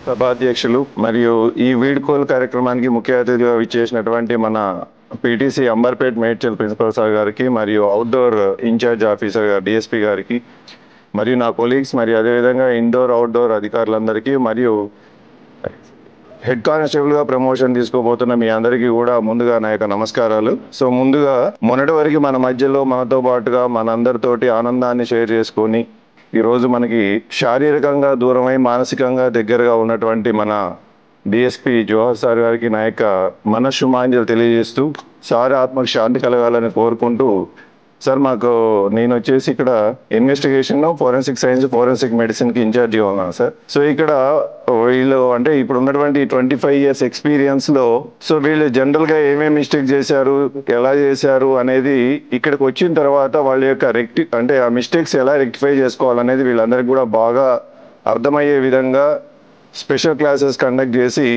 సభాధ్యక్షులు మరియు ఈ వీడ్కోలు కార్యక్రమానికి ముఖ్య అతిథిగా విచ్చేసినటువంటి మన PTC Amberpet Medchal principal sir గారికి మరియు అవుట్డోర్ ఇన్ఛార్జ్ ఆఫీసర్ గారు డిఎస్పీ గారికి మరియు నా కొలీగ్స్ మరియు అదేవిధంగా ఇండోర్ అవుట్డోర్ అధికారులందరికీ మరియు హెడ్ కానిస్టేబుల్గా ప్రమోషన్ తీసుకోబోతున్న మీ అందరికీ కూడా ముందుగా నా యొక్క నమస్కారాలు. సో ముందుగా మొన్నటి వరకు మన మధ్యలో మనతో పాటుగా మనందరితోటి ఆనందాన్ని షేర్ చేసుకొని ఈరోజు మనకి శారీరకంగా దూరమై మానసికంగా దగ్గరగా ఉన్నటువంటి మన డిఎస్పీ జోహర్ సార్ గారికి నా యొక్క మనశ్శుమాంజలు తెలియజేస్తూ సార్ ఆత్మకు శాంతి కలగాలని కోరుకుంటూ, సార్ నేను వచ్చేసి ఇక్కడ ఇన్వెస్టిగేషన్ ఫోరెన్సిక్ సైన్స్ ఫోరెన్సిక్ మెడిసిన్కి ఇన్ఛార్జిగా ఉన్నాను సార్. సో ఇక్కడ వీళ్ళు అంటే ఇప్పుడు ఉన్నటువంటి 25 years ఎక్స్పీరియన్స్లో సో వీళ్ళు జనరల్గా ఏమేమి మిస్టేక్ చేశారు, ఎలా చేశారు అనేది ఇక్కడికి వచ్చిన తర్వాత వాళ్ళ యొక్క ఆ మిస్టేక్స్ ఎలా రెక్టిఫై చేసుకోవాలనేది వీళ్ళందరికీ కూడా బాగా అర్థమయ్యే విధంగా స్పెషల్ క్లాసెస్ కండక్ట్ చేసి,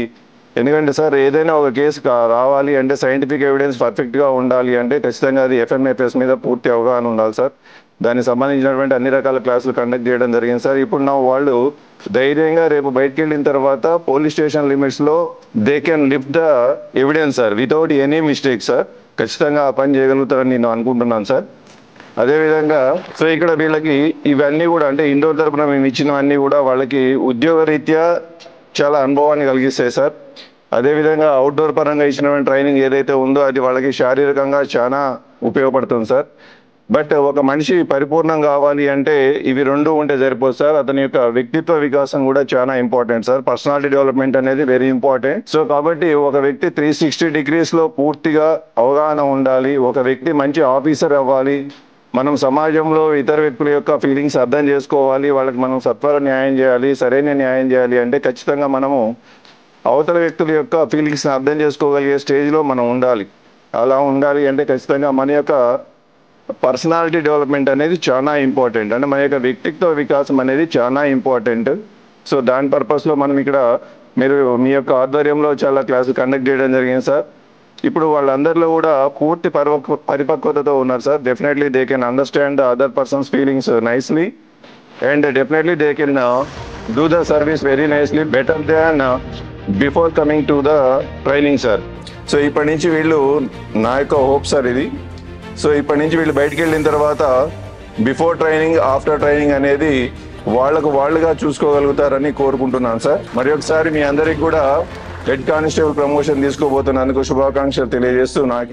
ఎందుకంటే సార్ ఏదైనా ఒక కేసు రావాలి అంటే సైంటిఫిక్ ఎవిడెన్స్ పర్ఫెక్ట్గా ఉండాలి అంటే ఖచ్చితంగా అది ఎఫ్ఎంఎఫ్ఎస్ మీద పూర్తి అవగాహన ఉండాలి సార్. దానికి సంబంధించినటువంటి అన్ని రకాల క్లాసులు కండక్ట్ చేయడం జరిగింది సార్. ఇప్పుడు వాళ్ళు ధైర్యంగా రేపు బయటకు వెళ్ళిన తర్వాత పోలీస్ స్టేషన్ లిమిట్స్లో they can lift the evidence sir without any mistake sir. ఖచ్చితంగా ఆ పని చేయగలుగుతారని నేను అనుకుంటున్నాను సార్. అదేవిధంగా సో ఇక్కడ వీళ్ళకి ఇవన్నీ కూడా అంటే ఇండోర్ తరపున మేము ఇచ్చినవన్నీ కూడా వాళ్ళకి ఉద్యోగరీత్యా చాలా అనుభవాన్ని కలిగిస్తాయి సార్. అదేవిధంగా అవుట్డోర్ పరంగా ఇచ్చినటువంటి ట్రైనింగ్ ఏదైతే ఉందో అది వాళ్ళకి శారీరకంగా చాలా ఉపయోగపడుతుంది సార్. బట్ ఒక మనిషి పరిపూర్ణం కావాలి అంటే ఇవి రెండు ఉంటే సరిపోదు సార్. అతని యొక్క వ్యక్తిత్వ వికాసం కూడా చాలా ఇంపార్టెంట్ సార్. పర్సనాలిటీ డెవలప్మెంట్ అనేది వెరీ ఇంపార్టెంట్. సో కాబట్టి ఒక వ్యక్తి 360 degreesలో పూర్తిగా అవగాహన ఉండాలి. ఒక వ్యక్తి మంచి ఆఫీసర్ అవ్వాలి. మనం సమాజంలో ఇతర వ్యక్తుల యొక్క ఫీలింగ్స్ అర్థం చేసుకోవాలి. వాళ్ళకి మనం సత్వర న్యాయం చేయాలి, సరైన న్యాయం చేయాలి అంటే ఖచ్చితంగా మనము అవతల వ్యక్తుల యొక్క ఫీలింగ్స్ని అర్థం చేసుకోగలిగే స్టేజ్లో మనం ఉండాలి. అలా ఉండాలి అంటే ఖచ్చితంగా మన యొక్క పర్సనాలిటీ డెవలప్మెంట్ అనేది చాలా ఇంపార్టెంట్. అంటే మన యొక్క వ్యక్తిత్వ వికాసం అనేది చాలా ఇంపార్టెంట్. సో దాని పర్పస్లో మనం ఇక్కడ మీరు మీ యొక్క ఆధ్వర్యంలో చాలా క్లాసులు కండక్ట్ చేయడం జరిగింది సార్. ఇప్పుడు వాళ్ళందరిలో కూడా పూర్తి పరిపక్వతతో ఉన్నారు sir. Definitely they can understand the other persons feelings nicely and definitely they can do the service very nicely better than before coming to the training sir. So ఇప్పటి నుంచి వీళ్ళు నా యొక్క హోప్ సార్ ఇది. సో ఇప్పటి నుంచి వీళ్ళు బయటికి వెళ్ళిన తర్వాత బిఫోర్ ట్రైనింగ్ ఆఫ్టర్ ట్రైనింగ్ అనేది వాళ్ళుగా చూసుకోగలుగుతారని కోరుకుంటున్నాను సార్. మరి ఒకసారి మీ అందరికి కూడా హెడ్ కానిస్టేబుల్ ప్రమోషన్ తీసుకోబోతున్నందుకు శుభాకాంక్షలు తెలియజేస్తూ నాకు